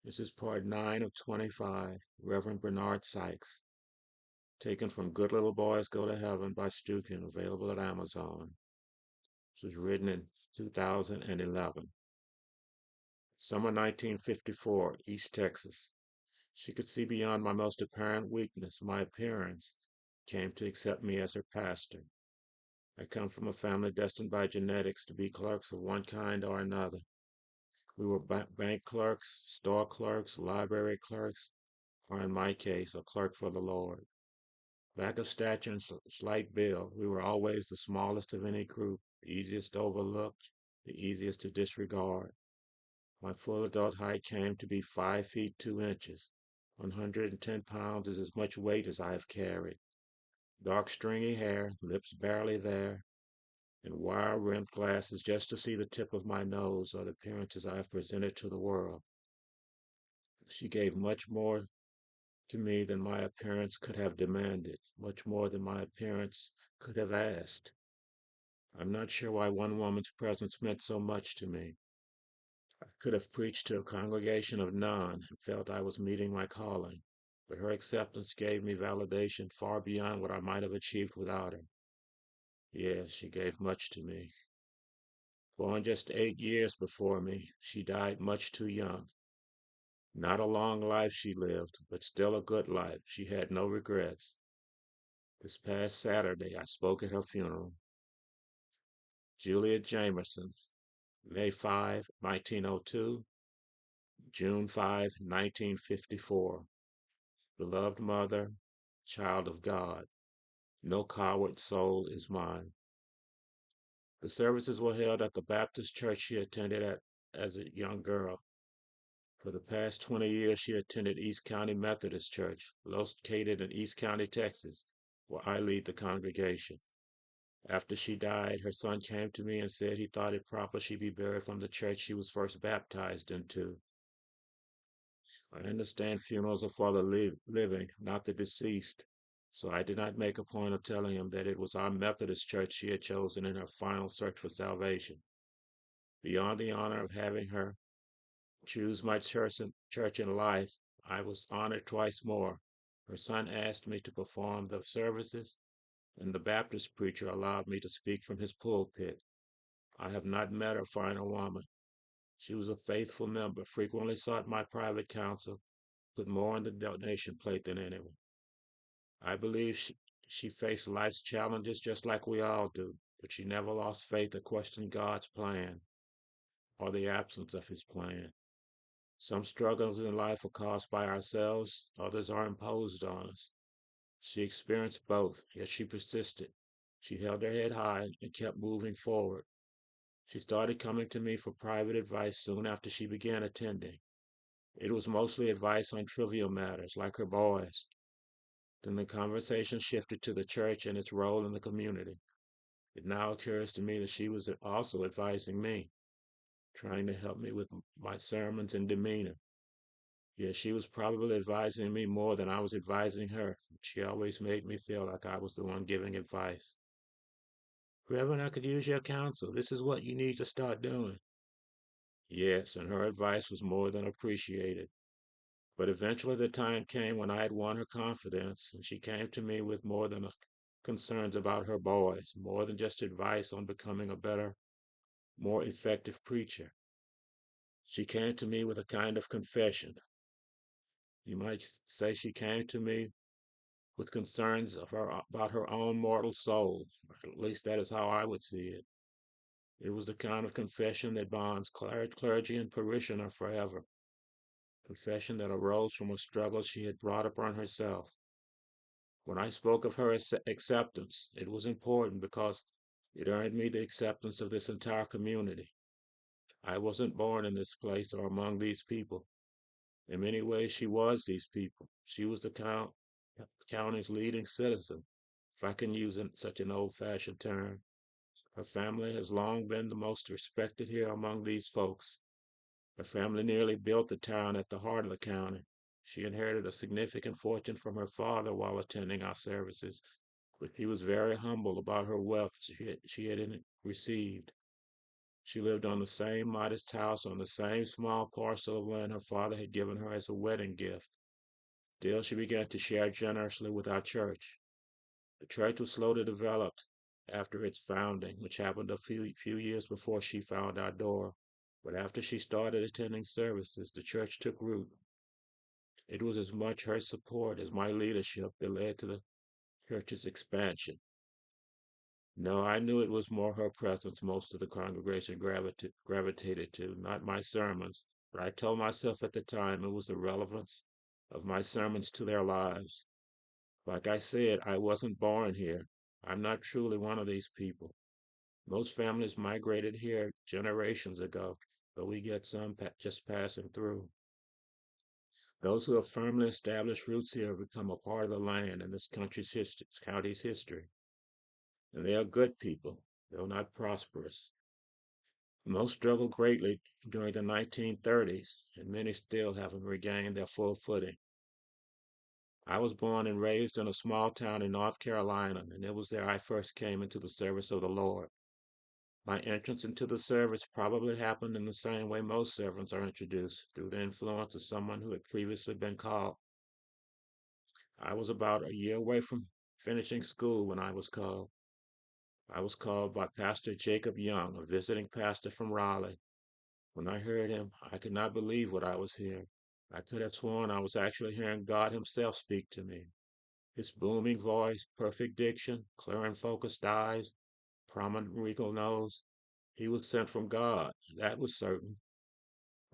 This is part 9 of 25, Reverend Bernard Sykes, taken from Good Little Boys Go to Heaven by Stukin, available at Amazon. This was written in 2011. Summer 1954, East Texas. She could see beyond my most apparent weakness, my appearance, came to accept me as her pastor. I come from a family destined by genetics to be clerks of one kind or another. We were bank clerks, store clerks, library clerks, or in my case, a clerk for the Lord. Lack of stature and slight build, we were always the smallest of any group, the easiest to overlook, the easiest to disregard. My full adult height came to be 5 feet 2 inches. 110 pounds is as much weight as I have carried. Dark stringy hair, lips barely there, and wire-rimmed glasses just to see the tip of my nose are the appearances I have presented to the world. She gave much more to me than my appearance could have demanded, much more than my appearance could have asked. I'm not sure why one woman's presence meant so much to me. I could have preached to a congregation of none and felt I was meeting my calling, but her acceptance gave me validation far beyond what I might have achieved without her. Yes, she gave much to me. Born just 8 years before me, she died much too young. Not a long life she lived, but still a good life. She had no regrets. This past Saturday, I spoke at her funeral. Julia Jamerson, May 5, 1902, June 5, 1954. Beloved mother, child of God, no coward soul is mine. The services were held at the Baptist church she attended at as a young girl. For the past 20 years, she attended East County Methodist Church, located in East County, Texas, where I lead the congregation. After she died, her son came to me and said he thought it proper she be buried from the church she was first baptized into. I understand funerals are for the living, not the deceased, so I did not make a point of telling him that it was our Methodist church she had chosen in her final search for salvation. Beyond the honor of having her choose my church in life, I was honored twice more. Her son asked me to perform the services, and the Baptist preacher allowed me to speak from his pulpit. I have not met a finer woman. She was a faithful member, frequently sought my private counsel, put more on the donation plate than anyone. I believe she faced life's challenges just like we all do, but she never lost faith or questioned God's plan or the absence of his plan. Some struggles in life are caused by ourselves, others are imposed on us. She experienced both, yet she persisted. She held her head high and kept moving forward. She started coming to me for private advice soon after she began attending. It was mostly advice on trivial matters, like her boys. Then the conversation shifted to the church and its role in the community. It now occurs to me that she was also advising me, trying to help me with my sermons and demeanor. Yes, she was probably advising me more than I was advising her. She always made me feel like I was the one giving advice. Reverend, I could use your counsel. This is what you need to start doing. Yes, and her advice was more than appreciated. But eventually the time came when I had won her confidence, and she came to me with more than concerns about her boys, more than just advice on becoming a better, more effective preacher. She came to me with a kind of confession. You might say she came to me with concerns about her own mortal soul. At least that is how I would see it. It was the kind of confession that bonds clergy and parishioner forever. Confession that arose from a struggle she had brought upon herself. When I spoke of her acceptance, it was important because it earned me the acceptance of this entire community. I wasn't born in this place or among these people. In many ways, she was these people. She was the county's leading citizen, if I can use such an old-fashioned term. Her family has long been the most respected here among these folks. Her family nearly built the town at the heart of the county. She inherited a significant fortune from her father while attending our services, but he was very humble about her wealth she had received. She lived on the same modest house on the same small parcel of land her father had given her as a wedding gift. Still, she began to share generously with our church. The church was slow to develop after its founding, which happened a few years before she found our door. But after she started attending services, the church took root. It was as much her support as my leadership that led to the church's expansion. No, I knew it was more her presence most of the congregation gravitated to, not my sermons, but I told myself at the time it was the relevance of my sermons to their lives. Like I said, I wasn't born here. I'm not truly one of these people. Most families migrated here generations ago, but we get some just passing through. Those who have firmly established roots here have become a part of the land and this county's history. And they are good people, though not prosperous. Most struggled greatly during the 1930s, and many still haven't regained their full footing. I was born and raised in a small town in North Carolina, and it was there I first came into the service of the Lord. My entrance into the service probably happened in the same way most servants are introduced, through the influence of someone who had previously been called. I was about a year away from finishing school when I was called. I was called by Pastor Jacob Young, a visiting pastor from Raleigh. When I heard him, I could not believe what I was hearing. I could have sworn I was actually hearing God Himself speak to me. His booming voice, perfect diction, clear and focused eyes, prominent regal nose. He was sent from God, that was certain.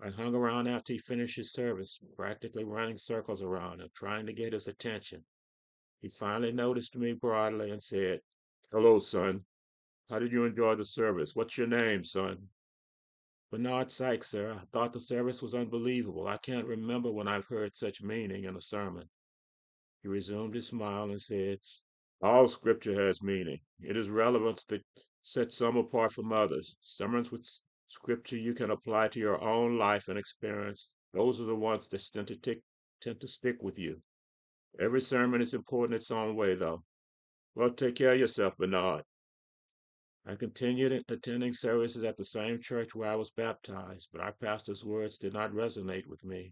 I hung around after he finished his service, practically running circles around him, trying to get his attention. He finally noticed me broadly and said, "Hello, son. How did you enjoy the service? What's your name, son?" "Bernard Sykes, sir. I thought the service was unbelievable. I can't remember when I've heard such meaning in a sermon." He resumed his smile and said, "All scripture has meaning. It is relevance that sets some apart from others. Sermons with scripture you can apply to your own life and experience, those are the ones that tend to stick with you. Every sermon is important its own way, though. Well, take care of yourself, Bernard." I continued attending services at the same church where I was baptized, but our pastor's words did not resonate with me.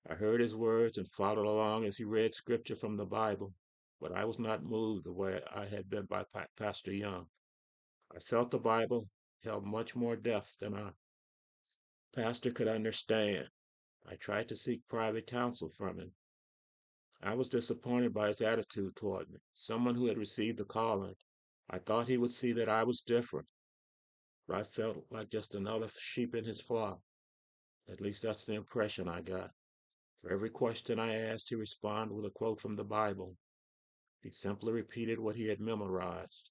I heard his words and followed along as he read scripture from the Bible, but I was not moved the way I had been by Pastor Young. I felt the Bible held much more depth than our pastor could understand. I tried to seek private counsel from him. I was disappointed by his attitude toward me, someone who had received a calling. I thought he would see that I was different, but I felt like just another sheep in his flock. At least that's the impression I got. For every question I asked, he responded with a quote from the Bible. He simply repeated what he had memorized.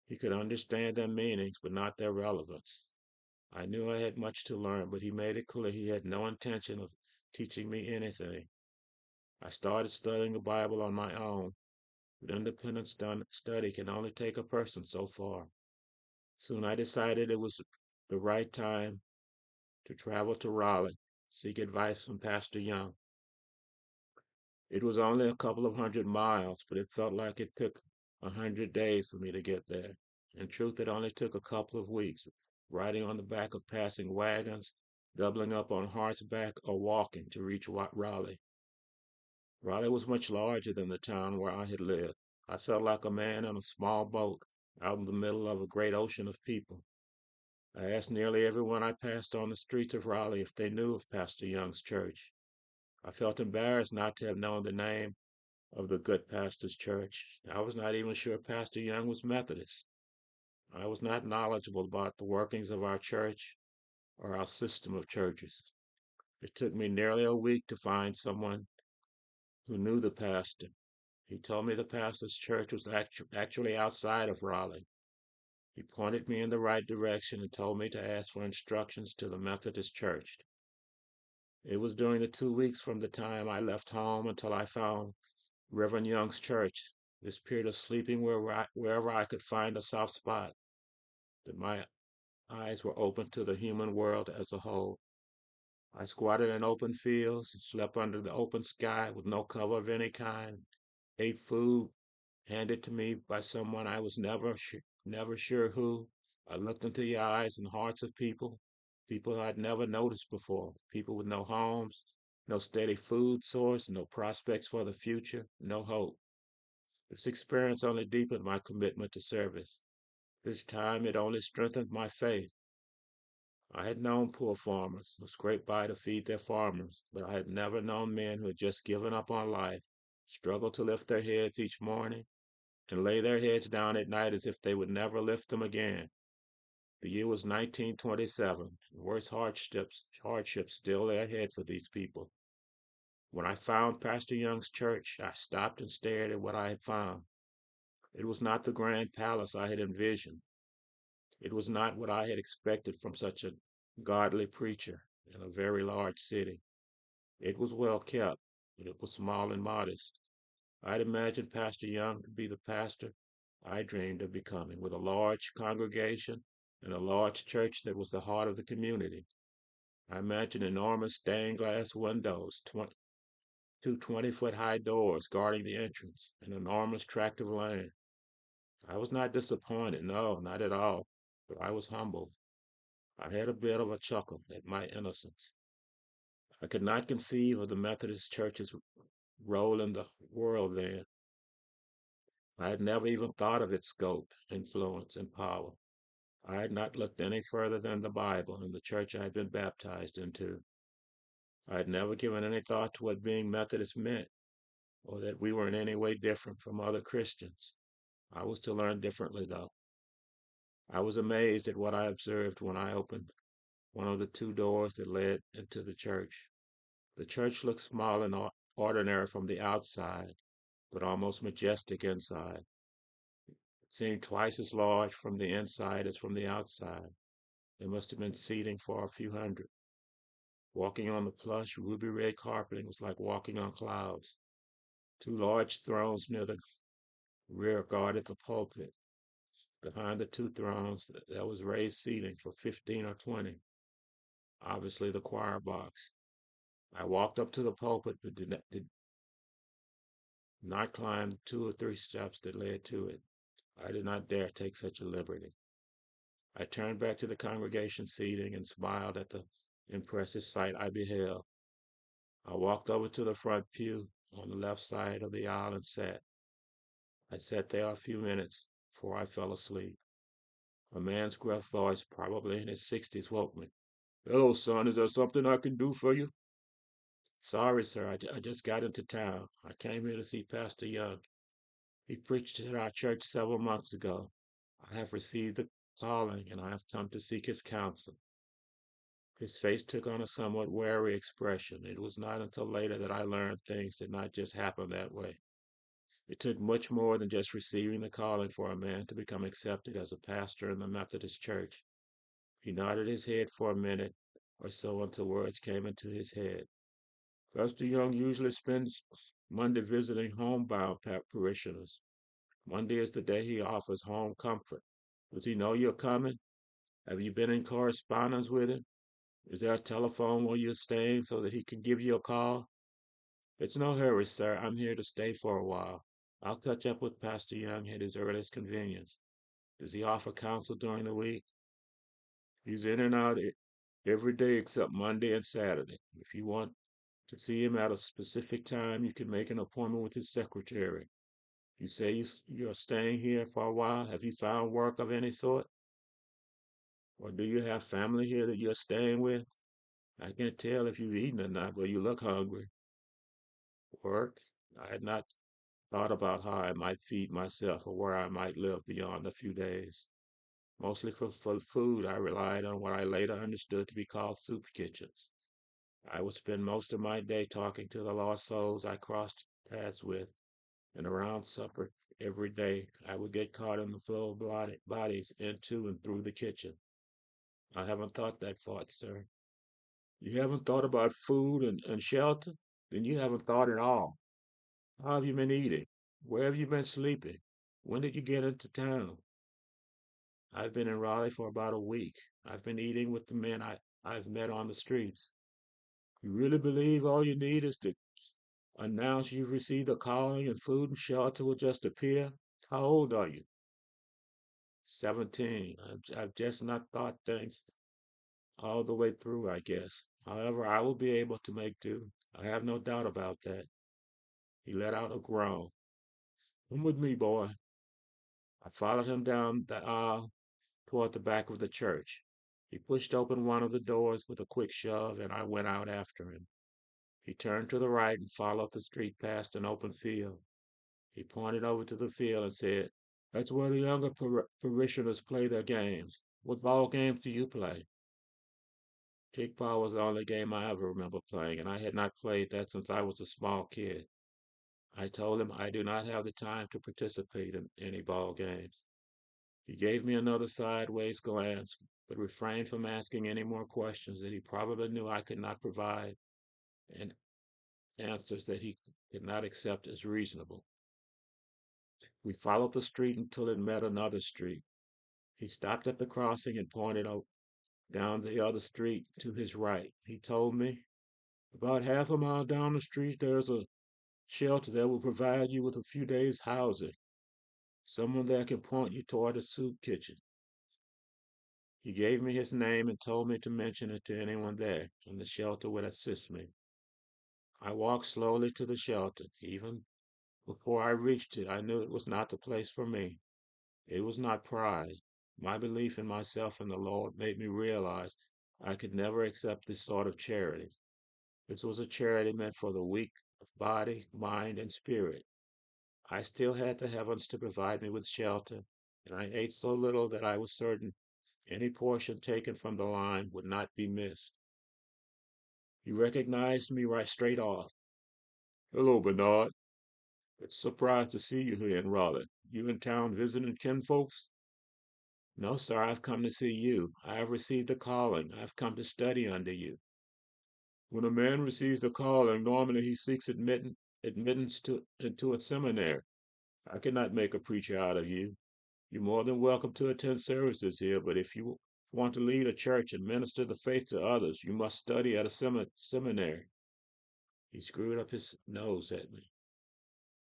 He could understand their meanings, but not their relevance. I knew I had much to learn, but he made it clear he had no intention of teaching me anything. I started studying the Bible on my own, but independent study can only take a person so far. Soon I decided it was the right time to travel to Raleigh, seek advice from Pastor Young. It was only a couple of 100 miles, but it felt like it took 100 days for me to get there. In truth, it only took a couple of weeks, riding on the back of passing wagons, doubling up on horseback, or walking to reach Raleigh. Raleigh was much larger than the town where I had lived. I felt like a man in a small boat out in the middle of a great ocean of people. I asked nearly everyone I passed on the streets of Raleigh if they knew of Pastor Young's church. I felt embarrassed not to have known the name of the good pastor's church. I was not even sure Pastor Young was Methodist. I was not knowledgeable about the workings of our church or our system of churches. It took me nearly a week to find someone who knew the pastor. He told me the pastor's church was actually outside of Raleigh. He pointed me in the right direction and told me to ask for instructions to the Methodist church. It was during the 2 weeks from the time I left home until I found Reverend Young's church, this period of sleeping wherever I could find a soft spot, that my eyes were open to the human world as a whole. I squatted in open fields, slept under the open sky with no cover of any kind, ate food handed to me by someone I was never sure who, I looked into the eyes and hearts of people I'd never noticed before, people with no homes, no steady food source, no prospects for the future, no hope. This experience only deepened my commitment to service. This time it only strengthened my faith. I had known poor farmers who scraped by to feed their farmers, but I had never known men who had just given up on life, struggled to lift their heads each morning, and lay their heads down at night as if they would never lift them again. The year was 1927, and worse hardships still lay ahead for these people. When I found Pastor Young's church, I stopped and stared at what I had found. It was not the grand palace I had envisioned. It was not what I had expected from such a godly preacher in a very large city. It was well kept, but it was small and modest. I'd imagined Pastor Young to be the pastor I dreamed of becoming, with a large congregation and a large church that was the heart of the community. I imagined enormous stained glass windows, two 20-foot high doors guarding the entrance, an enormous tract of land. I was not disappointed, no, not at all, but I was humbled. I had a bit of a chuckle at my innocence. I could not conceive of the Methodist Church's role in the world then. I had never even thought of its scope, influence, and power. I had not looked any further than the Bible and the church I had been baptized into. I had never given any thought to what being Methodist meant, or that we were in any way different from other Christians. I was to learn differently, though. I was amazed at what I observed when I opened one of the two doors that led into the church. The church looked small and ordinary from the outside, but almost majestic inside. It seemed twice as large from the inside as from the outside. There must have been seating for a few hundred. Walking on the plush, ruby red carpeting was like walking on clouds. Two large thrones near the rear guarded the pulpit. Behind the two thrones, there was raised seating for 15 or 20, obviously the choir box. I walked up to the pulpit, but did not climb the 2 or 3 steps that led to it. I did not dare take such a liberty. I turned back to the congregation seating and smiled at the impressive sight I beheld. I walked over to the front pew on the left side of the aisle and sat. I sat there a few minutes before I fell asleep. A man's gruff voice, probably in his 60s, woke me. Hello, son, is there something I can do for you? Sorry, sir, I just got into town. I came here to see Pastor Young. He preached at our church several months ago. I have received the calling and I have come to seek his counsel. His face took on a somewhat wary expression. It was not until later that I learned things did not just happen that way. It took much more than just receiving the calling for a man to become accepted as a pastor in the Methodist Church. He nodded his head for a minute or so until words came into his head. Pastor Young usually spends Monday visiting homebound parishioners. Monday is the day he offers home comfort. Does he know you're coming? Have you been in correspondence with him? Is there a telephone where you're staying so that he can give you a call? It's no hurry, sir. I'm here to stay for a while. I'll catch up with Pastor Young at his earliest convenience. Does he offer counsel during the week? He's in and out every day except Monday and Saturday. If you want to see him at a specific time, you can make an appointment with his secretary. You say you're staying here for a while. Have you found work of any sort? Or do you have family here that you're staying with? I can't tell if you've eaten or not, but you look hungry. Work? I had not thought about how I might feed myself or where I might live beyond a few days. Mostly for food, I relied on what I later understood to be called soup kitchens. I would spend most of my day talking to the lost souls I crossed paths with, and around supper every day I would get caught in the flow of bodies into and through the kitchen. I haven't thought that far, sir. You haven't thought about food and shelter? Then you haven't thought at all. How have you been eating? Where have you been sleeping? When did you get into town? I've been in Raleigh for about a week. I've been eating with the men I've met on the streets. You really believe all you need is to announce you've received a calling and food and shelter will just appear? How old are you? 17. I've just not thought things all the way through, I guess. However, I will be able to make do. I have no doubt about that. He let out a groan. Come with me, boy. I followed him down the aisle toward the back of the church. He pushed open one of the doors with a quick shove, and I went out after him. He turned to the right and followed the street past an open field. He pointed over to the field and said, That's where the younger parishioners play their games. What ball games do you play? Kickball was the only game I ever remember playing, and I had not played that since I was a small kid. I told him I do not have the time to participate in any ball games. He gave me another sideways glance, but refrained from asking any more questions that he probably knew I could not provide, and answers that he could not accept as reasonable. We followed the street until it met another street. He stopped at the crossing and pointed out down the other street to his right. He told me, About half a mile down the street, there's a shelter that will provide you with a few days' housing. Someone there can point you toward a soup kitchen. He gave me his name and told me to mention it to anyone there, and the shelter would assist me. I walked slowly to the shelter. Even before I reached it, I knew it was not the place for me. It was not pride. My belief in myself and the Lord made me realize I could never accept this sort of charity. This was a charity meant for the weak of body, mind, and spirit. I still had the heavens to provide me with shelter, and I ate so little that I was certain any portion taken from the line would not be missed. He recognized me right straight off. Hello, Bernard. It's a surprise to see you here in Raleigh. You in town visiting kinfolks? No, sir, I've come to see you. I have received a calling. I've come to study under you. When a man receives a calling, normally he seeks admittance into a seminary. I cannot make a preacher out of you. You're more than welcome to attend services here, but if you want to lead a church and minister the faith to others, you must study at a seminary. He screwed up his nose at me.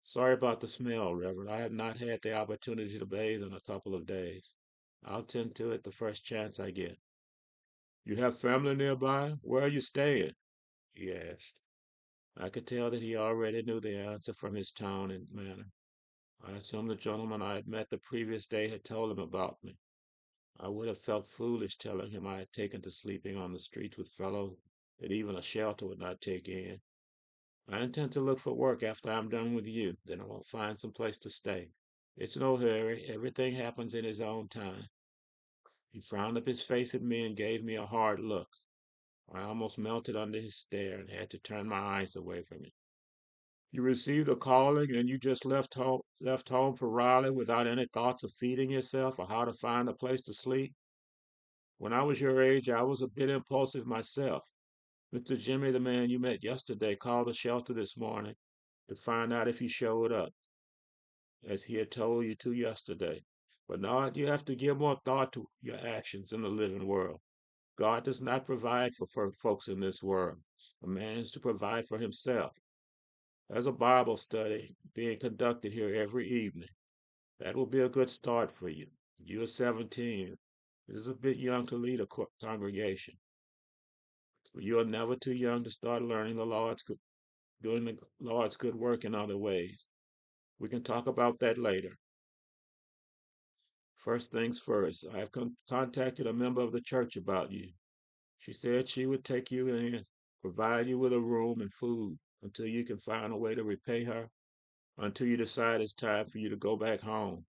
Sorry about the smell, Reverend. I have not had the opportunity to bathe in a couple of days. I'll tend to it the first chance I get. You have family nearby? Where are you staying? He asked. I could tell that he already knew the answer from his tone and manner. I assumed the gentleman I had met the previous day had told him about me. I would have felt foolish telling him I had taken to sleeping on the streets with fellows that even a shelter would not take in. I intend to look for work after I'm done with you, then I will find some place to stay. It's no hurry. Everything happens in his own time. He frowned up his face at me and gave me a hard look. I almost melted under his stare and had to turn my eyes away from it. You received a calling and you just left home for Raleigh without any thoughts of feeding yourself or how to find a place to sleep? When I was your age, I was a bit impulsive myself. Mr. Jimmy, the man you met yesterday, called the shelter this morning to find out if you showed up, as he had told you to yesterday. But now you have to give more thought to your actions in the living world. God does not provide for folks in this world. A man is to provide for himself. There's a Bible study being conducted here every evening. That will be a good start for you. You are 17. It is a bit young to lead a congregation, but you are never too young to start learning doing the Lord's good work in other ways. We can talk about that later. First things first, I have contacted a member of the church about you. She said she would take you in, provide you with a room and food until you can find a way to repay her, until you decide it's time for you to go back home.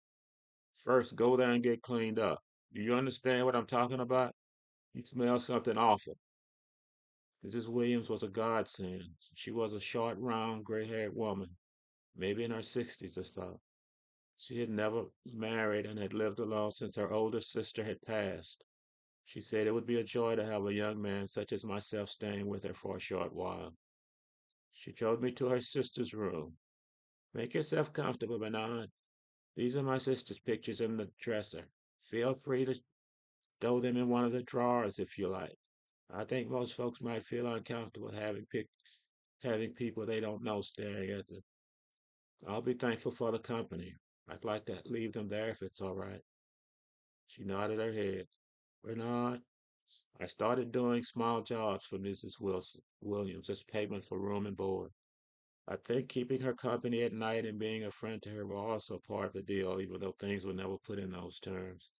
First, go there and get cleaned up. Do you understand what I'm talking about? You smell something awful. Mrs. Williams was a godsend. She was a short, round, gray-haired woman, maybe in her 60s or so. She had never married and had lived alone since her older sister had passed. She said it would be a joy to have a young man such as myself staying with her for a short while. She showed me to her sister's room. Make yourself comfortable, Bernard. These are my sister's pictures in the dresser. Feel free to stow them in one of the drawers if you like. I think most folks might feel uncomfortable having people they don't know staring at them. I'll be thankful for the company. I'd like to leave them there if it's all right. She nodded her head. We're not. I started doing small jobs for Mrs. Williams as payment for room and board. I think keeping her company at night and being a friend to her were also part of the deal, even though things were never put in those terms.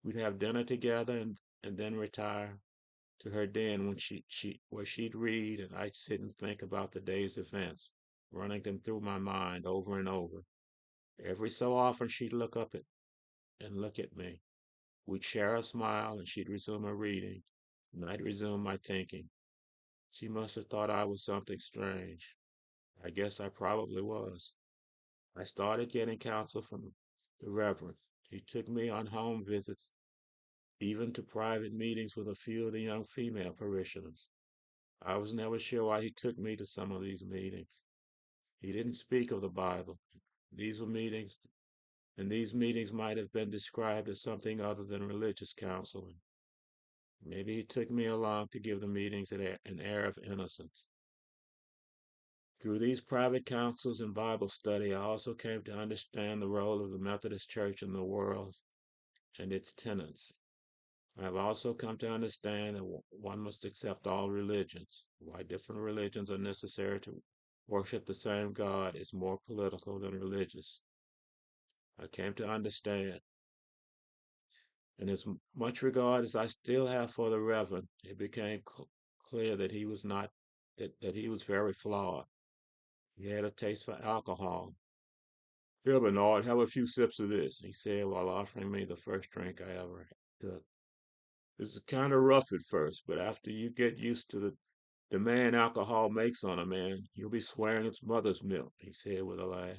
We'd have dinner together and then retire to her den when where she'd read and I'd sit and think about the day's events, running them through my mind over and over. Every so often she'd look up and look at me. We'd share a smile and she'd resume her reading, and I'd resume my thinking. She must have thought I was something strange. I guess I probably was. I started getting counsel from the Reverend. He took me on home visits, even to private meetings with a few of the young female parishioners. I was never sure why he took me to some of these meetings. He didn't speak of the Bible. These were meetings, and these meetings might have been described as something other than religious counseling. Maybe he took me along to give the meetings an air of innocence. Through these private counsels and Bible study, I also came to understand the role of the Methodist Church in the world and its tenets. I have also come to understand that one must accept all religions. Why different religions are necessary to worship the same God is more political than religious. I came to understand, and as much regard as I still have for the Reverend, it became clear that he was not that he was very flawed. He had a taste for alcohol. Here, Bernard, have a few sips of this, he said while offering me the first drink I ever took. This is kind of rough at first, but after you get used to the demand alcohol makes on a man, you'll be swearing it's mother's milk, he said with a laugh.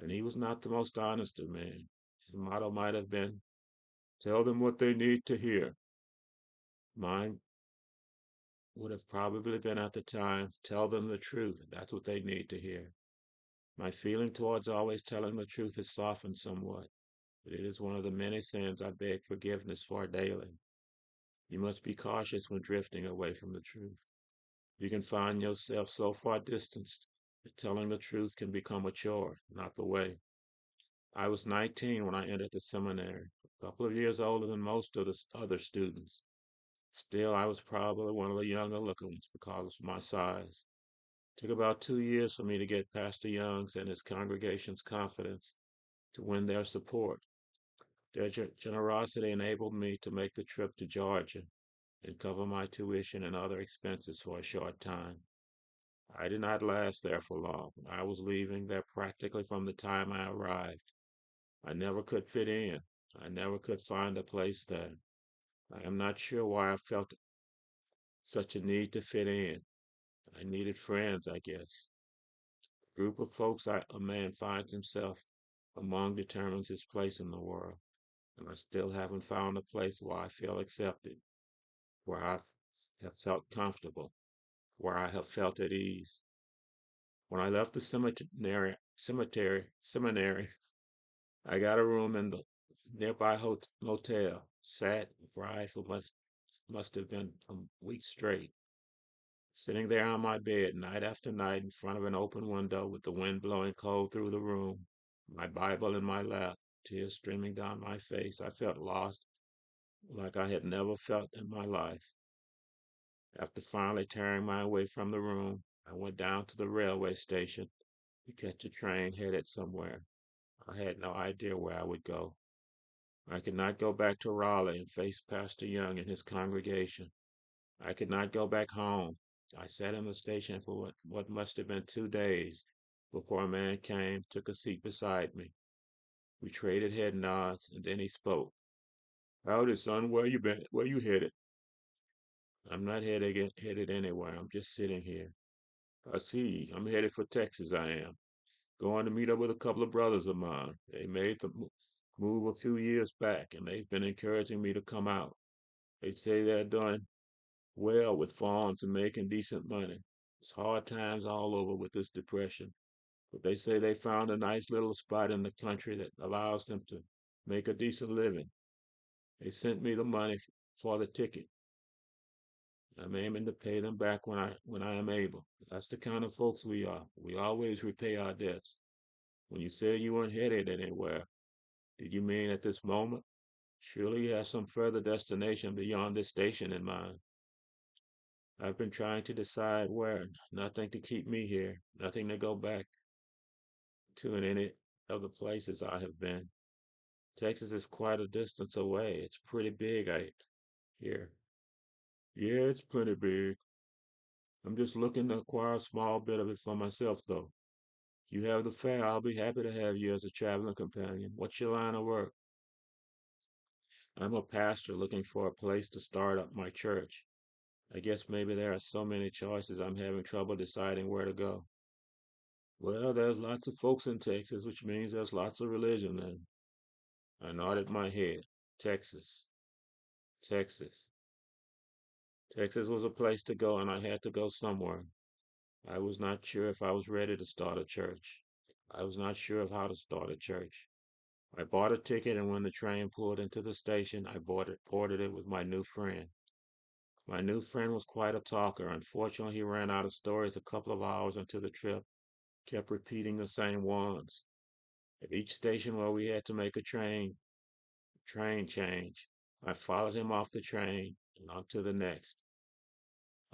And he was not the most honest of men. His motto might have been, tell them what they need to hear. Mine would have probably been at the time, tell them the truth. That's what they need to hear. My feeling towards always telling the truth has softened somewhat, but it is one of the many sins I beg forgiveness for daily. You must be cautious when drifting away from the truth. You can find yourself so far distanced that telling the truth can become a chore, not the way. I was 19 when I entered the seminary, a couple of years older than most of the other students. Still, I was probably one of the younger looking ones because of my size. It took about 2 years for me to get Pastor Young's and his congregation's confidence to win their support. Their generosity enabled me to make the trip to Georgia and cover my tuition and other expenses for a short time. I did not last there for long. I was leaving there practically from the time I arrived. I never could fit in. I never could find a place there. I am not sure why I felt such a need to fit in. I needed friends, I guess. The group of folks a man finds himself among determines his place in the world. And I still haven't found a place where I feel accepted, where I have felt comfortable, where I have felt at ease. When I left the seminary, I got a room in the nearby motel, sat and cried for must have been a week straight, sitting there on my bed night after night in front of an open window with the wind blowing cold through the room, my Bible in my lap, tears streaming down my face. I felt lost, like I had never felt in my life. After finally tearing my way from the room, I went down to the railway station to catch a train headed somewhere. I had no idea where I would go. I could not go back to Raleigh and face Pastor Young and his congregation. I could not go back home. I sat in the station for what must have been 2 days before a man came, took a seat beside me. We traded head nods, and then he spoke. Howdy, son, where you been? Where you headed? I'm not headed anywhere. I'm just sitting here. I see. I'm headed for Texas, I am. Going to meet up with a couple of brothers of mine. They made the move a few years back, and they've been encouraging me to come out. They say they're doing well with farms and making decent money. It's hard times all over with this depression, but they say they found a nice little spot in the country that allows them to make a decent living. They sent me the money for the ticket. I'm aiming to pay them back when I am able. That's the kind of folks we are. We always repay our debts. When you said you weren't headed anywhere, did you mean at this moment? Surely you have some further destination beyond this station in mind. I've been trying to decide where. Nothing to keep me here. Nothing to go back to in any of the places I have been. Texas is quite a distance away. It's pretty big, I hear. Yeah, it's plenty big. I'm just looking to acquire a small bit of it for myself, though. If you have the fare, I'll be happy to have you as a traveling companion. What's your line of work? I'm a pastor looking for a place to start up my church. I guess maybe there are so many choices I'm having trouble deciding where to go. Well, there's lots of folks in Texas, which means there's lots of religion then. I nodded my head. Texas. Texas. Texas was a place to go, and I had to go somewhere. I was not sure if I was ready to start a church. I was not sure of how to start a church. I bought a ticket, and when the train pulled into the station, I boarded it with my new friend. My new friend was quite a talker. Unfortunately, he ran out of stories a couple of hours into the trip, kept repeating the same ones. At each station where we had to make a train change, I followed him off the train and on to the next.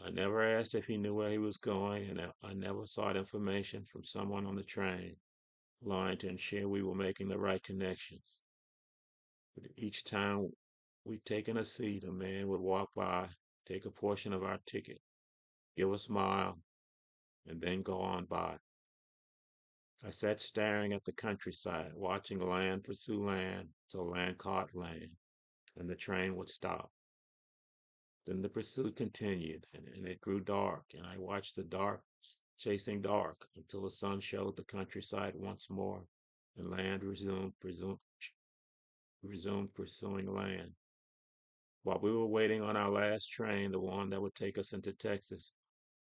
I never asked if he knew where he was going, and I never sought information from someone on the train, lying to ensure we were making the right connections. But each time we'd taken a seat, a man would walk by, take a portion of our ticket, give a smile, and then go on by. I sat staring at the countryside, watching land pursue land till land caught land, and the train would stop. Then the pursuit continued, and it grew dark, and I watched the dark chasing dark until the sun showed the countryside once more, and land resumed pursuing land. While we were waiting on our last train, the one that would take us into Texas,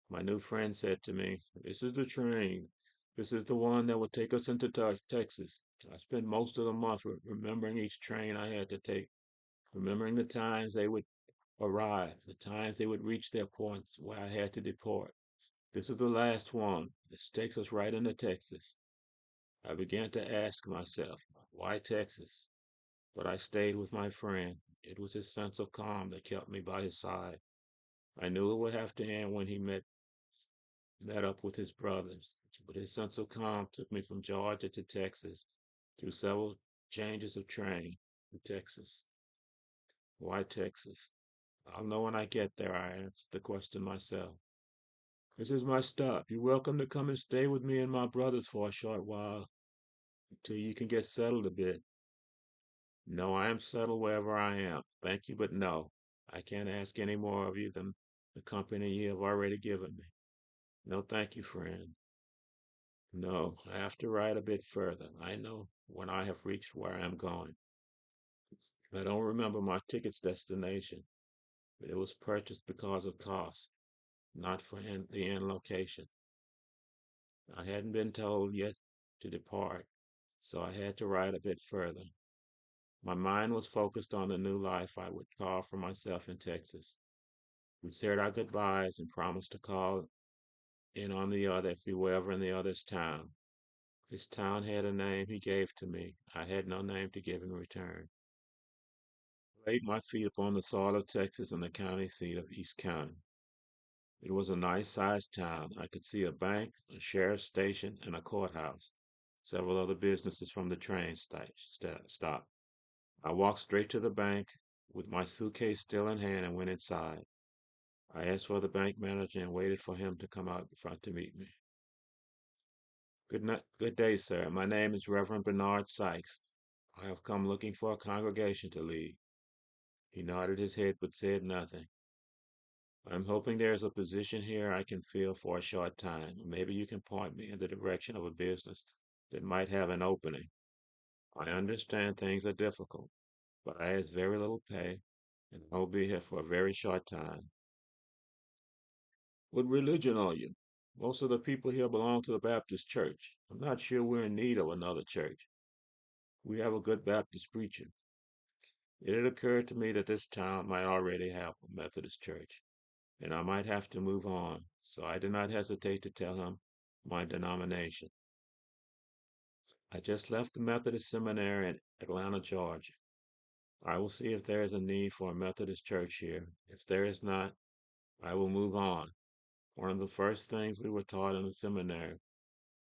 my new friend said to me, "This is the train. This is the one that would take us into Texas." I spent most of the month remembering each train I had to take, remembering the times they would arrive, the times they would reach their points where I had to depart. This is the last one. This takes us right into Texas. I began to ask myself, why Texas? But I stayed with my friend. It was his sense of calm that kept me by his side. I knew it would have to end when he met up with his brothers, but his sense of calm took me from Georgia to Texas through several changes of train to Texas. Why Texas? I'll know when I get there, I answered the question myself. This is my stop. You're welcome to come and stay with me and my brothers for a short while until you can get settled a bit. No, I am settled wherever I am. Thank you, but no. I can't ask any more of you than the company you have already given me. No, thank you, friend. No, I have to ride a bit further. I know when I have reached where I am going. I don't remember my ticket's destination, but it was purchased because of cost, not for the end location. I hadn't been told yet to depart, so I had to ride a bit further. My mind was focused on the new life I would carve for myself in Texas. We said our goodbyes and promised to call in on the other if we were ever in the other's town. His town had a name he gave to me. I had no name to give in return. I laid my feet upon the soil of Texas in the county seat of East County. It was a nice sized town. I could see a bank, a sheriff's station, and a courthouse. Several other businesses from the train stop. I walked straight to the bank with my suitcase still in hand and went inside. I asked for the bank manager and waited for him to come out in front to meet me. Good night, good day, sir. My name is Reverend Bernard Sykes. I have come looking for a congregation to lead. He nodded his head but said nothing. I'm hoping there is a position here I can fill for a short time. Maybe you can point me in the direction of a business that might have an opening. I understand things are difficult, but I ask very little pay, and I will be here for a very short time. What religion are you? Most of the people here belong to the Baptist church. I'm not sure we're in need of another church. We have a good Baptist preacher. It had occurred to me that this town might already have a Methodist church, and I might have to move on, so I did not hesitate to tell him my denomination. I just left the Methodist seminary in Atlanta, Georgia. I will see if there is a need for a Methodist church here. If there is not, I will move on. One of the first things we were taught in the seminary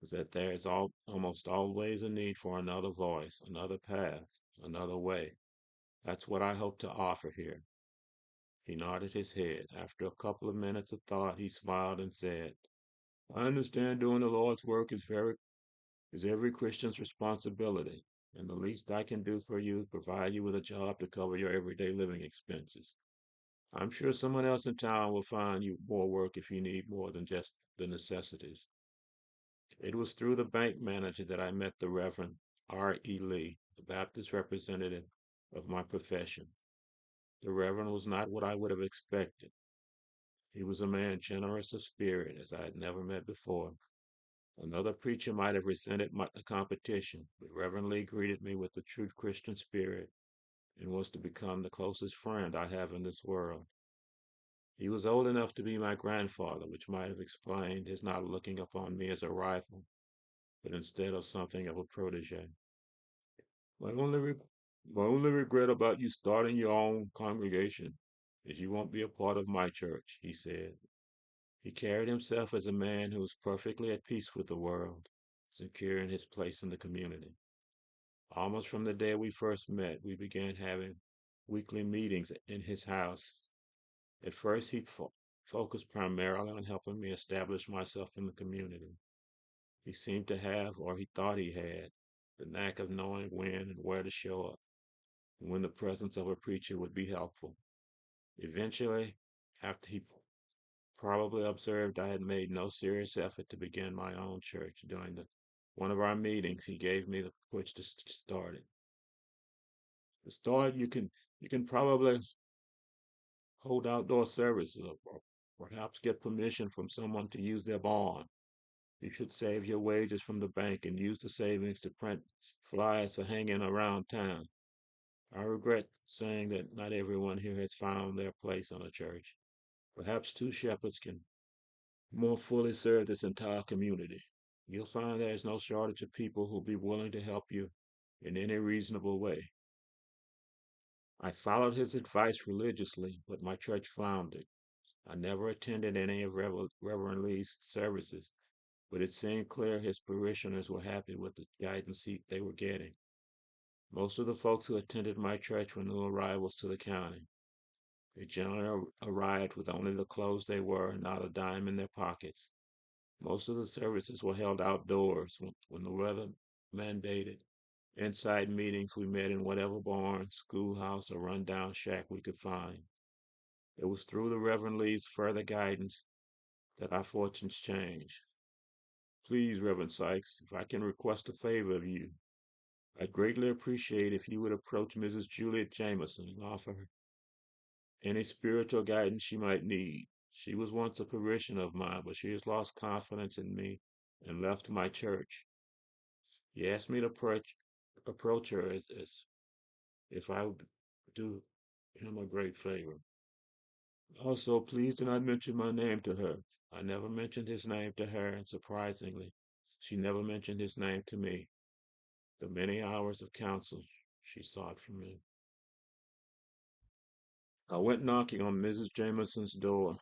was that there is almost always a need for another voice, another path, another way. That's what I hope to offer here. He nodded his head. After a couple of minutes of thought, he smiled and said, I understand doing the Lord's work is every Christian's responsibility, and the least I can do for you is provide you with a job to cover your everyday living expenses. I'm sure someone else in town will find you more work if you need more than just the necessities. It was through the bank manager that I met the Reverend R. E. Lee, the Baptist representative of my profession. The Reverend was not what I would have expected. He was a man generous of spirit as I had never met before. Another preacher might have resented the competition, but Reverend Lee greeted me with the true Christian spirit and was to become the closest friend I have in this world. He was old enough to be my grandfather, which might have explained his not looking upon me as a rival, but instead of something of a protege. My only, re- my only regret about you starting your own congregation is you won't be a part of my church, he said. He carried himself as a man who was perfectly at peace with the world, secure in his place in the community. Almost from the day we first met, we began having weekly meetings in his house. At first, he focused primarily on helping me establish myself in the community. He seemed to have, or he thought he had, the knack of knowing when and where to show up, and when the presence of a preacher would be helpful. Eventually, after he probably observed I had made no serious effort to begin my own church during one of our meetings, he gave me the push to start it. To start, you can probably hold outdoor services or perhaps get permission from someone to use their barn. You should save your wages from the bank and use the savings to print flyers for hanging around town. I regret saying that not everyone here has found their place in a church. Perhaps two shepherds can more fully serve this entire community. You'll find there is no shortage of people who'll be willing to help you in any reasonable way. I followed his advice religiously, but my church floundered. I never attended any of Reverend Lee's services, but it seemed clear his parishioners were happy with the guidance they were getting. Most of the folks who attended my church were new arrivals to the county. They generally arrived with only the clothes they wore and not a dime in their pockets. Most of the services were held outdoors when the weather mandated. Inside meetings, we met in whatever barn, schoolhouse, or rundown shack we could find. It was through the Reverend Lee's further guidance that our fortunes changed. Please, Reverend Sykes, if I can request a favor of you, I'd greatly appreciate if you would approach Mrs. Juliet Jameson and offer her any spiritual guidance she might need. She was once a parishioner of mine, but she has lost confidence in me and left my church. He asked me to approach her as if I would do him a great favor. Also, please do not mention my name to her. I never mentioned his name to her, and surprisingly, she never mentioned his name to me. The many hours of counsel she sought from me. I went knocking on Mrs. Jameson's door,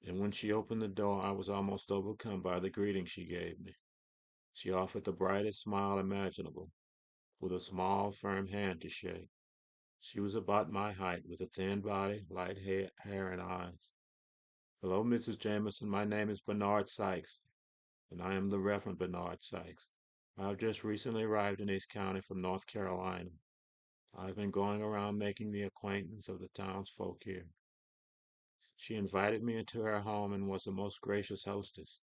and when she opened the door, I was almost overcome by the greeting she gave me. She offered the brightest smile imaginable, with a small, firm hand to shake. She was about my height, with a thin body, light hair and eyes. Hello, Mrs. Jameson. My name is Bernard Sykes, and I am the Reverend Bernard Sykes. I have just recently arrived in East County from North Carolina. I've been going around making the acquaintance of the townsfolk here. She invited me into her home and was a most gracious hostess.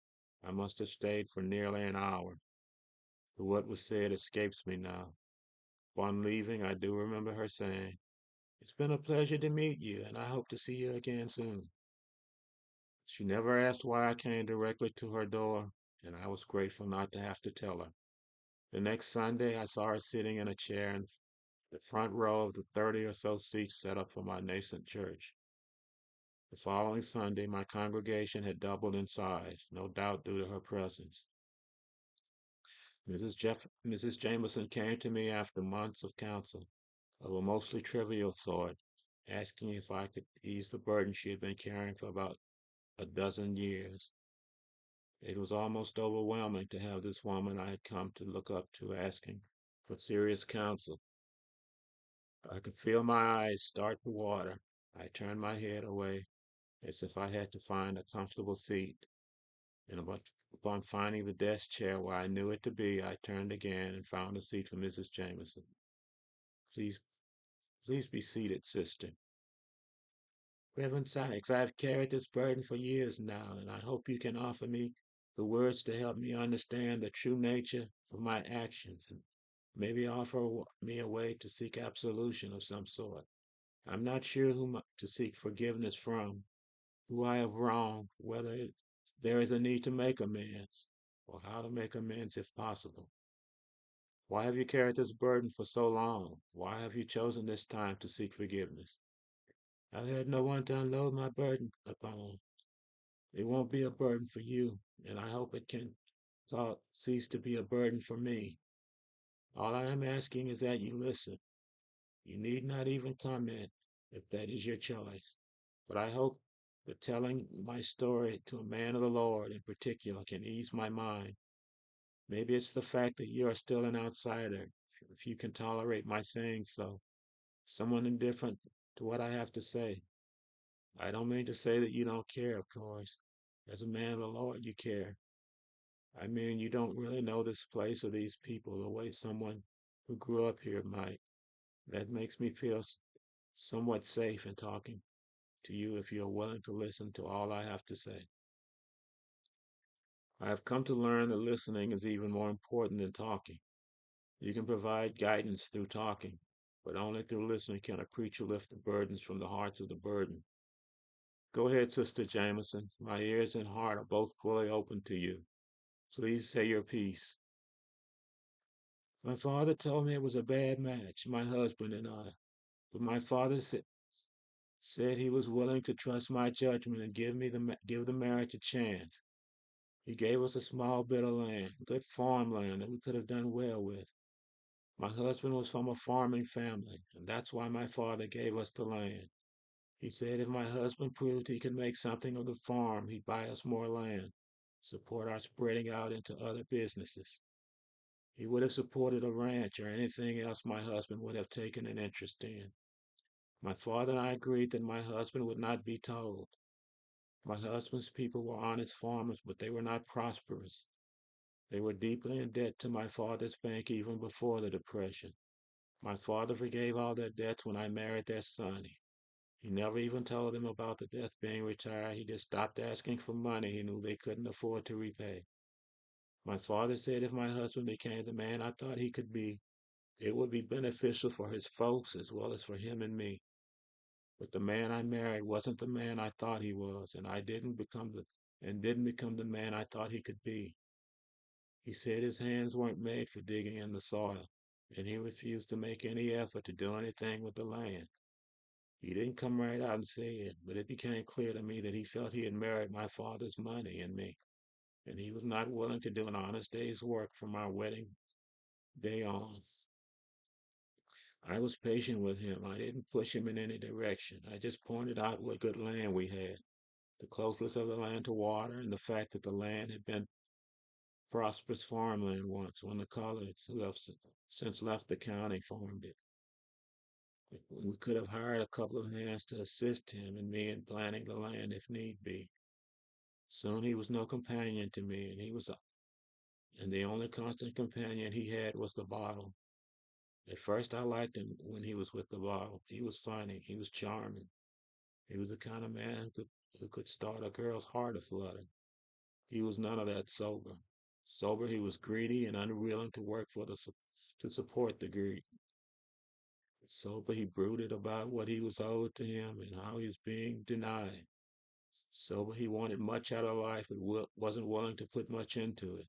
I must have stayed for nearly an hour, but what was said escapes me now. Upon leaving, I do remember her saying, It's been a pleasure to meet you, and I hope to see you again soon. She never asked why I came directly to her door, and I was grateful not to have to tell her. The next Sunday, I saw her sitting in a chair in the front row of the 30 or so seats set up for my nascent church. The following Sunday, my congregation had doubled in size, no doubt due to her presence. Mrs. Jameson came to me after months of counsel. of a mostly trivial sort, asking if I could ease the burden she had been carrying for about a dozen years. It was almost overwhelming to have this woman I had come to look up to asking for serious counsel. I could feel my eyes start to water. I turned my head away as if I had to find a comfortable seat, and upon finding the desk chair where I knew it to be, I turned again and found a seat for Mrs. Jameson. Please, please be seated, sister. Reverend Sykes, I have carried this burden for years now, and I hope you can offer me the words to help me understand the true nature of my actions and maybe offer me a way to seek absolution of some sort. I'm not sure whom to seek forgiveness from, who I have wronged, whether there is a need to make amends, or how to make amends if possible. Why have you carried this burden for so long? Why have you chosen this time to seek forgiveness? I've had no one to unload my burden upon. It won't be a burden for you, and I hope it can cease to be a burden for me. All I am asking is that you listen. You need not even comment if that is your choice. But I hope that telling my story to a man of the Lord in particular can ease my mind. Maybe it's the fact that you are still an outsider, if you can tolerate my saying so, someone indifferent to what I have to say. I don't mean to say that you don't care, of course. As a man of the Lord, you care. I mean, you don't really know this place or these people the way someone who grew up here might. That makes me feel somewhat safe in talking to you if you are willing to listen to all I have to say. I have come to learn that listening is even more important than talking. You can provide guidance through talking, but only through listening can a preacher lift the burdens from the hearts of the burdened. Go ahead, Sister Jameson. My ears and heart are both fully open to you. Please say your piece. My father told me it was a bad match, my husband and I, but my father said he was willing to trust my judgment and give the marriage a chance. He gave us a small bit of land, good farmland that we could have done well with. My husband was from a farming family, and that's why my father gave us the land. He said if my husband proved he could make something of the farm, he'd buy us more land, support our spreading out into other businesses. He would have supported a ranch or anything else my husband would have taken an interest in. My father and I agreed that my husband would not be told. My husband's people were honest farmers, but they were not prosperous. They were deeply in debt to my father's bank even before the Depression. My father forgave all their debts when I married their son. He never even told them about the debt being retired. He just stopped asking for money he knew they couldn't afford to repay. My father said if my husband became the man I thought he could be, it would be beneficial for his folks as well as for him and me. But the man I married wasn't the man I thought he was, and I didn't become the man I thought he could be. He said his hands weren't made for digging in the soil, and he refused to make any effort to do anything with the land. He didn't come right out and say it, but it became clear to me that he felt he had married my father's money and me, and he was not willing to do an honest day's work from our wedding day on. I was patient with him. I didn't push him in any direction. I just pointed out what good land we had, the closeness of the land to water, and the fact that the land had been prosperous farmland once when the coloreds who have since left the county farmed it. We could have hired a couple of hands to assist him and me in planting the land if need be. Soon he was no companion to me, and the only constant companion he had was the bottle. At first I liked him when he was with the bottle. He was funny, he was charming. He was the kind of man who could start a girl's heart aflutter. He was none of that sober. Sober, he was greedy and unwilling to work to support the greed. Sober, he brooded about what he was owed to him and how he was being denied. Sober, he wanted much out of life but wasn't willing to put much into it.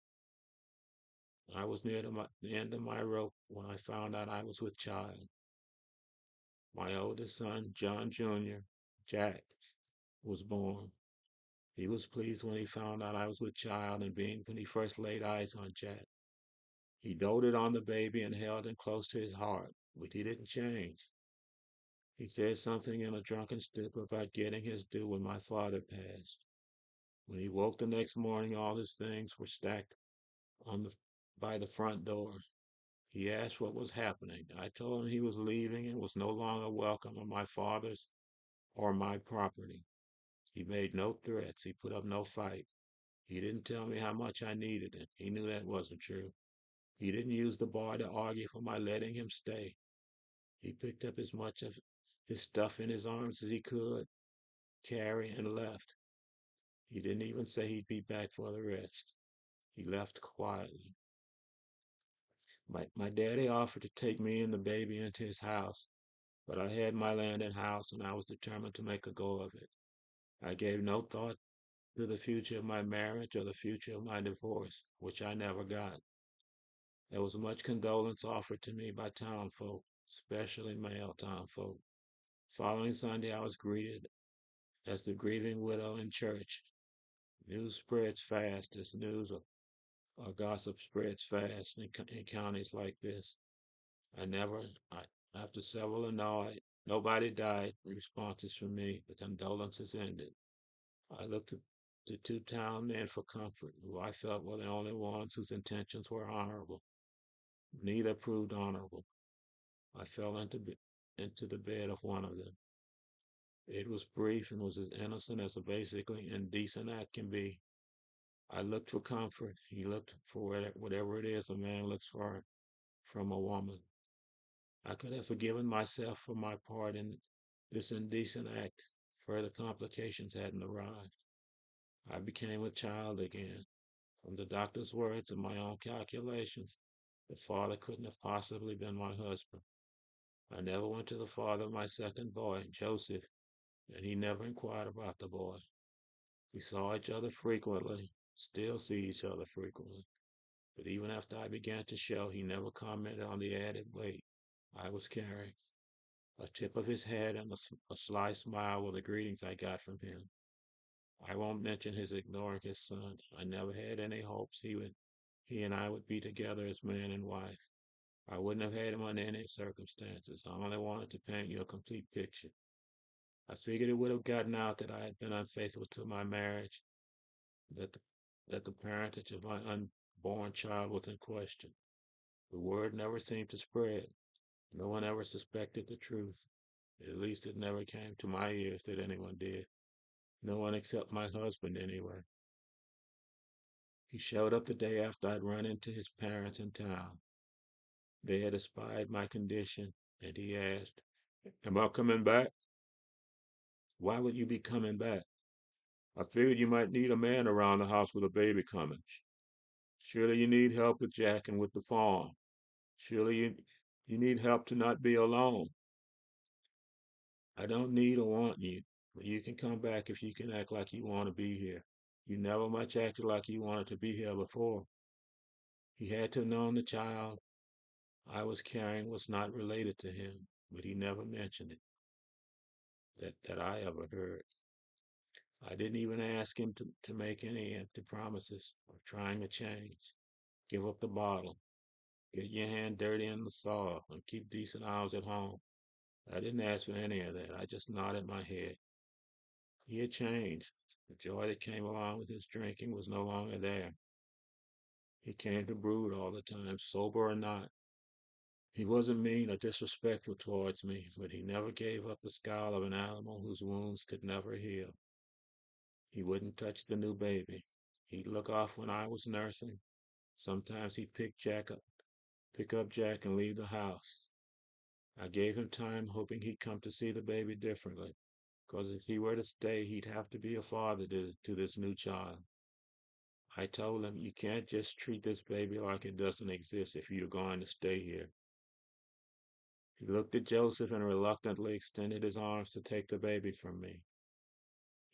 I was near the end of my rope when I found out I was with child. My oldest son, John Jr., Jack, was born. He was pleased when he found out I was with child and being when he first laid eyes on Jack. He doted on the baby and held him close to his heart. but he didn't change. He said something in a drunken stupor about getting his due when my father passed. When he woke the next morning, all his things were stacked on the by the front door. He asked what was happening. I told him he was leaving and was no longer welcome on my father's or my property. He made no threats. He put up no fight. He didn't tell me how much I needed him. He knew that wasn't true. He didn't use the bar to argue for my letting him stay. He picked up as much of his stuff in his arms as he could carry and left. He didn't even say he'd be back for the rest. He left quietly. My daddy offered to take me and the baby into his house, but I had my land and house and I was determined to make a go of it. I gave no thought to the future of my marriage or the future of my divorce, which I never got. There was much condolence offered to me by townfolk, especially male townfolk. Following Sunday, I was greeted as the grieving widow in church. News spreads fast as news or gossip spreads fast in counties like this. I never, I, After several annoyed, nobody died responses from me, the condolences ended. I looked to the two town men for comfort, who I felt were the only ones whose intentions were honorable. Neither proved honorable. I fell into the bed of one of them. It was brief and was as innocent as a basically indecent act can be. I looked for comfort. He looked for whatever it is a man looks for from a woman. I could have forgiven myself for my part in this indecent act. Further complications hadn't arrived. I became a child again. From the doctor's words and my own calculations, the father couldn't have possibly been my husband. I never went to the father of my second boy, Joseph, and he never inquired about the boy. We saw each other frequently, still see each other frequently. But even after I began to show, he never commented on the added weight I was carrying. A tip of his head and a sly smile were the greetings I got from him. I won't mention his ignoring his son. I never had any hopes he and I would be together as man and wife. I wouldn't have had him under any circumstances. I only wanted to paint you a complete picture. I figured it would have gotten out that I had been unfaithful to my marriage, that the, that the parentage of my unborn child was in question. The word never seemed to spread. No one ever suspected the truth. At least it never came to my ears that anyone did. No one except my husband, anyway. He showed up the day after I'd run into his parents in town. They had espied my condition, and he asked, "Am I coming back?" "Why would you be coming back?" "I figured you might need a man around the house with a baby coming. Surely you need help with Jack and with the farm. Surely you need help to not be alone." "I don't need or want you, but you can come back if you can act like you want to be here. You never much acted like you wanted to be here before." He had to have known the child I was carrying was not related to him, but he never mentioned it, that I ever heard. I didn't even ask him to make any empty promises of trying to change. Give up the bottle, get your hand dirty in the soil, and keep decent hours at home. I didn't ask for any of that. I just nodded my head. He had changed. The joy that came along with his drinking was no longer there. He came to brood all the time, sober or not. He wasn't mean or disrespectful towards me, but he never gave up the scowl of an animal whose wounds could never heal. He wouldn't touch the new baby. He'd look off when I was nursing. Sometimes he'd pick up Jack and leave the house. I gave him time, hoping he'd come to see the baby differently, because if he were to stay, he'd have to be a father to this new child. I told him, "You can't just treat this baby like it doesn't exist if you're going to stay here." He looked at Joseph and reluctantly extended his arms to take the baby from me.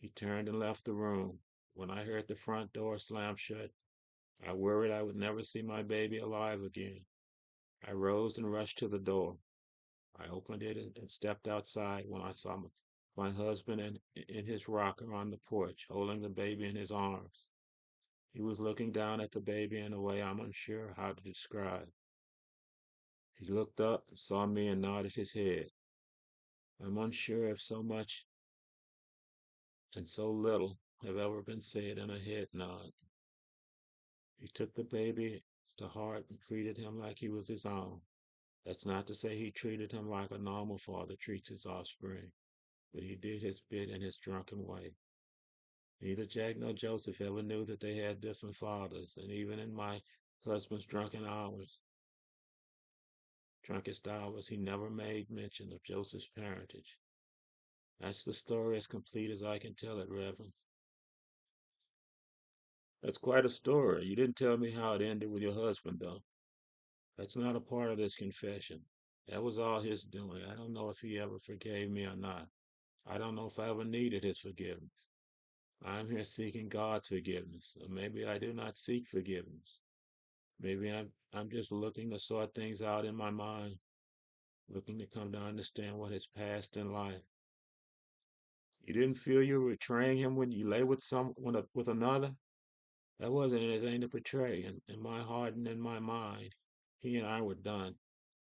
He turned and left the room. When I heard the front door slam shut, I worried I would never see my baby alive again. I rose and rushed to the door. I opened it and stepped outside when I saw my husband in his rocker on the porch, holding the baby in his arms. He was looking down at the baby in a way I'm unsure how to describe. He looked up, saw me, and nodded his head. I'm unsure if so much and so little have ever been said in a head nod. He took the baby to heart and treated him like he was his own. That's not to say he treated him like a normal father treats his offspring, but he did his bit in his drunken way. Neither Jack nor Joseph ever knew that they had different fathers, and even in my husband's drunkest hours, he never made mention of Joseph's parentage. That's the story as complete as I can tell it, Reverend. That's quite a story. You didn't tell me how it ended with your husband, though. That's not a part of this confession. That was all his doing. I don't know if he ever forgave me or not. I don't know if I ever needed his forgiveness. I'm here seeking God's forgiveness, or maybe I do not seek forgiveness. Maybe I'm just looking to sort things out in my mind, looking to come to understand what has passed in life. You didn't feel you were betraying him when you lay with with another? That wasn't anything to betray. In my heart and in my mind, he and I were done.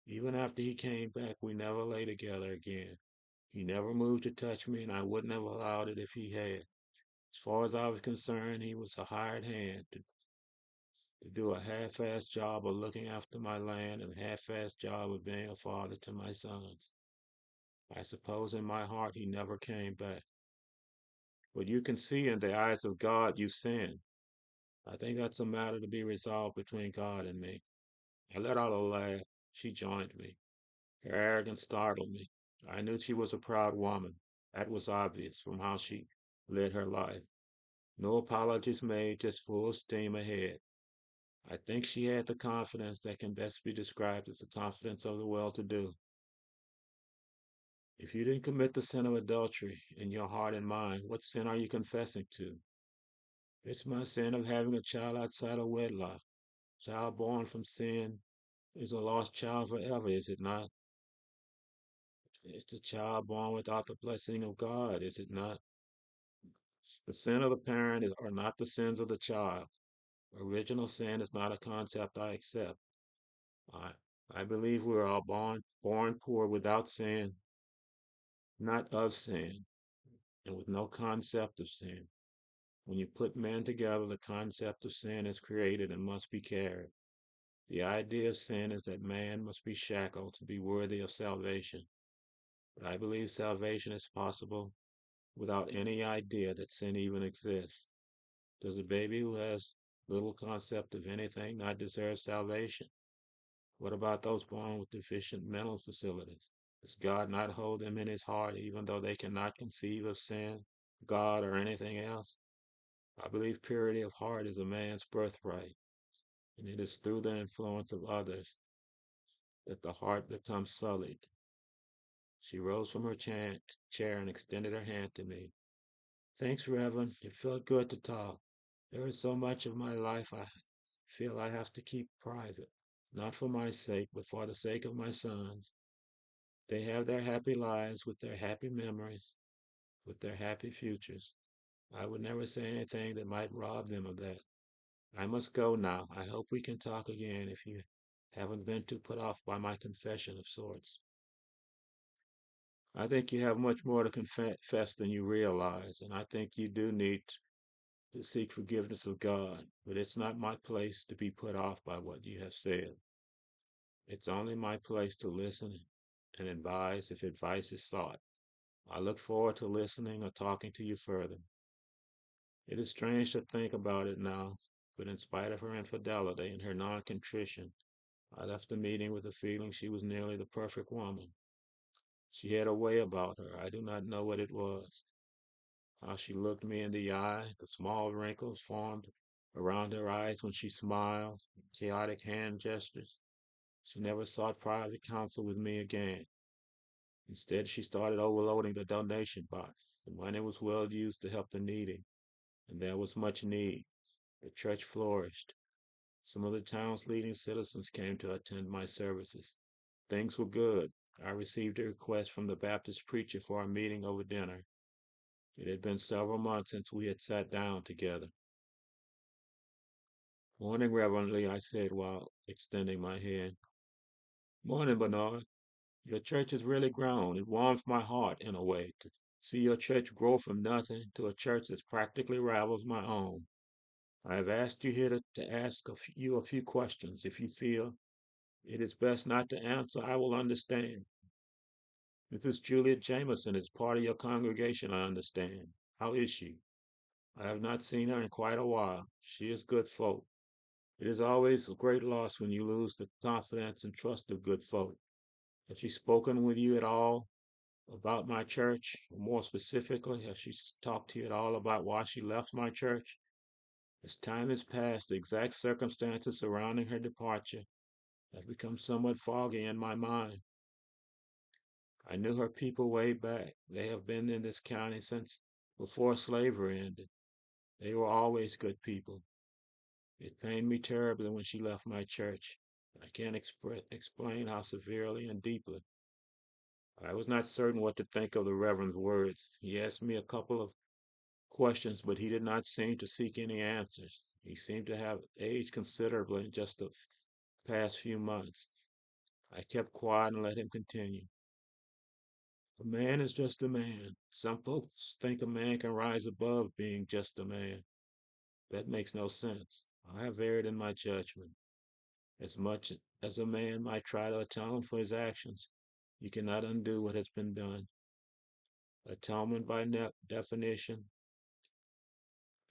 Even after he came back, we never lay together again. He never moved to touch me, and I wouldn't have allowed it if he had. As far as I was concerned, he was a hired hand to do a half-assed job of looking after my land and a half-assed job of being a father to my sons. I suppose in my heart he never came back. But you can see in the eyes of God you sinned. I think that's a matter to be resolved between God and me. I let out a laugh. She joined me. Her arrogance startled me. I knew she was a proud woman. That was obvious from how she led her life. No apologies made, just full steam ahead. I think she had the confidence that can best be described as the confidence of the well-to-do. If you didn't commit the sin of adultery in your heart and mind, what sin are you confessing to? It's my sin of having a child outside of wedlock. Child born from sin is a lost child forever, is it not? It's a child born without the blessing of God, is it not? The sin of the parent are not the sins of the child. Original sin is not a concept I accept. I, I believe we are all born poor without sin, not of sin, and with no concept of sin. When you put men together, the concept of sin is created and must be carried. The idea of sin is that man must be shackled to be worthy of salvation. But I believe salvation is possible without any idea that sin even exists. Does a baby who has little concept of anything not deserve salvation? What about those born with deficient mental facilities? Does God not hold them in his heart even though they cannot conceive of sin, God, or anything else? I believe purity of heart is a man's birthright, and it is through the influence of others that the heart becomes sullied. She rose from her chair and extended her hand to me. Thanks, Reverend. It felt good to talk. There is so much of my life I feel I have to keep private, not for my sake, but for the sake of my sons. They have their happy lives with their happy memories, with their happy futures. I would never say anything that might rob them of that. I must go now. I hope we can talk again if you haven't been too put off by my confession of sorts. I think you have much more to confess than you realize, and I think you do need to seek forgiveness of God, but it's not my place to be put off by what you have said. It's only my place to listen and advise if advice is sought. I look forward to listening or talking to you further. It is strange to think about it now, but in spite of her infidelity and her non-contrition, I left the meeting with the feeling she was nearly the perfect woman. She had a way about her. I do not know what it was. How she looked me in the eye, the small wrinkles formed around her eyes when she smiled, chaotic hand gestures. She never sought private counsel with me again. Instead, she started overloading the donation box. The money was well used to help the needy, and there was much need. The church flourished. Some of the town's leading citizens came to attend my services. Things were good. I received a request from the Baptist preacher for a meeting over dinner. It had been several months since we had sat down together. Morning, reverently, I said while extending my hand. Morning, Bernard. Your church has really grown. It warms my heart in a way to see your church grow from nothing to a church that practically rivals my own. I have asked you here to ask you a few questions. If you feel it is best not to answer, I will understand. Mrs. Juliet Jameson is part of your congregation, I understand. How is she? I have not seen her in quite a while. She is good folk. It is always a great loss when you lose the confidence and trust of good folk. Has she spoken with you at all about my church? More specifically, has she talked to you at all about why she left my church? As time has passed, the exact circumstances surrounding her departure have become somewhat foggy in my mind. I knew her people way back. They have been in this county since before slavery ended. They were always good people. It pained me terribly when she left my church. I can't explain how severely and deeply. I was not certain what to think of the Reverend's words. He asked me a couple of questions, but he did not seem to seek any answers. He seemed to have aged considerably in just the past few months. I kept quiet and let him continue. A man is just a man. Some folks think a man can rise above being just a man. That makes no sense. I have erred in my judgment. As much as a man might try to atone for his actions, you cannot undo what has been done. Atonement by definition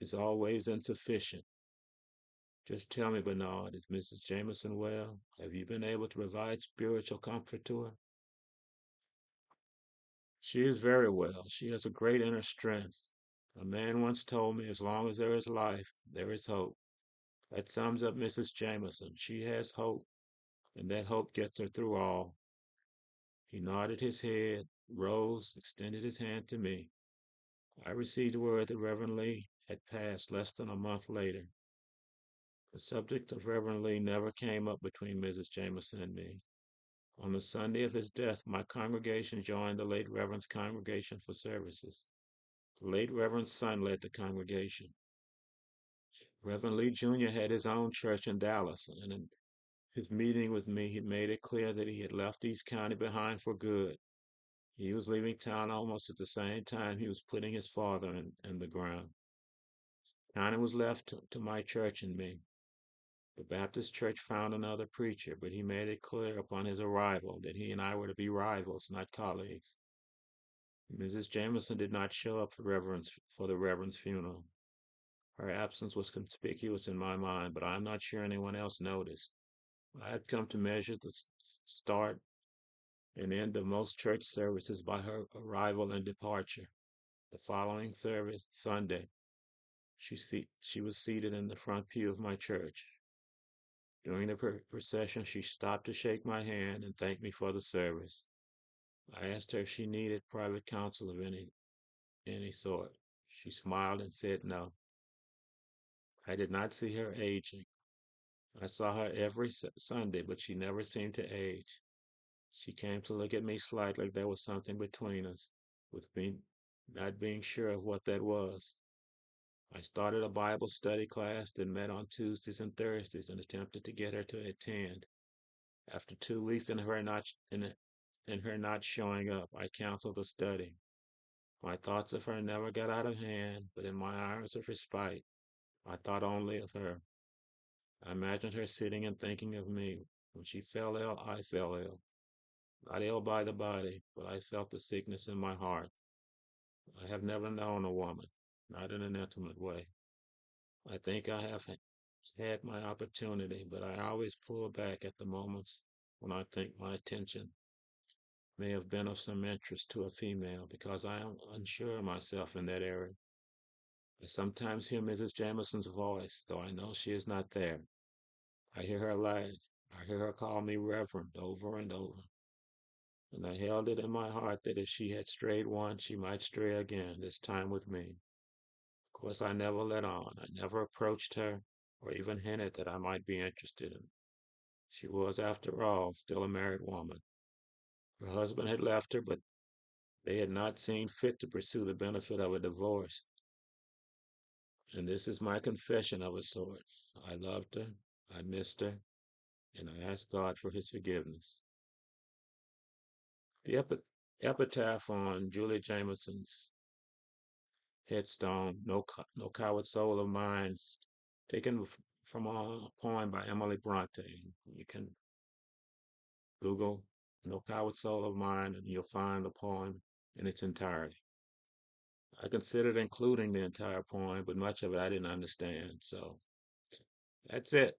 is always insufficient. Just tell me, Bernard, is Mrs. Jameson well? Have you been able to provide spiritual comfort to her? She is very well. She has a great inner strength. A man once told me, as long as there is life, there is hope. That sums up Mrs. Jameson. She has hope, and that hope gets her through all. He nodded his head, rose, extended his hand to me. I received word that Reverend Lee had passed less than a month later. The subject of Reverend Lee never came up between Mrs. Jameson and me. On the Sunday of his death, my congregation joined the late Reverend's congregation for services. The late Reverend's son led the congregation. Reverend Lee Jr. had his own church in Dallas, and in his meeting with me, he made it clear that he had left East County behind for good. He was leaving town almost at the same time he was putting his father in the ground. County was left to my church and me. The Baptist church found another preacher, but he made it clear upon his arrival that he and I were to be rivals, not colleagues. Mrs. Jameson did not show up for the Reverend's funeral. Her absence was conspicuous in my mind, but I'm not sure anyone else noticed. I had come to measure the start and end of most church services by her arrival and departure. The following service, Sunday, she was seated in the front pew of my church. During the procession, she stopped to shake my hand and thank me for the service. I asked her if she needed private counsel of any sort. She smiled and said no. I did not see her aging. I saw her every Sunday, but she never seemed to age. She came to look at me slightly. There was something between us, with me not being sure of what that was. I started a Bible study class that met on Tuesdays and Thursdays and attempted to get her to attend. After 2 weeks in her not showing up, I canceled the study. My thoughts of her never got out of hand, but in my hours of respite, I thought only of her. I imagined her sitting and thinking of me. When she fell ill, I fell ill. Not ill by the body, but I felt the sickness in my heart. I have never known a woman, not in an intimate way. I think I have had my opportunity, but I always pull back at the moments when I think my attention may have been of some interest to a female because I am unsure of myself in that area. I sometimes hear Mrs. Jameson's voice, though I know she is not there. I hear her laugh. I hear her call me Reverend over and over. And I held it in my heart that if she had strayed once, she might stray again, this time with me. Of course, I never let on. I never approached her or even hinted that I might be interested in. She was, after all, still a married woman. Her husband had left her, but they had not seen fit to pursue the benefit of a divorce. And this is my confession of a sort. I loved her, I missed her, and I asked God for his forgiveness. The epitaph on Julie Jameson's headstone, No Coward Soul of Mine, taken from a poem by Emily Brontë. You can Google No Coward Soul of Mine and you'll find the poem in its entirety. I considered including the entire poem, but much of it I didn't understand. So that's it.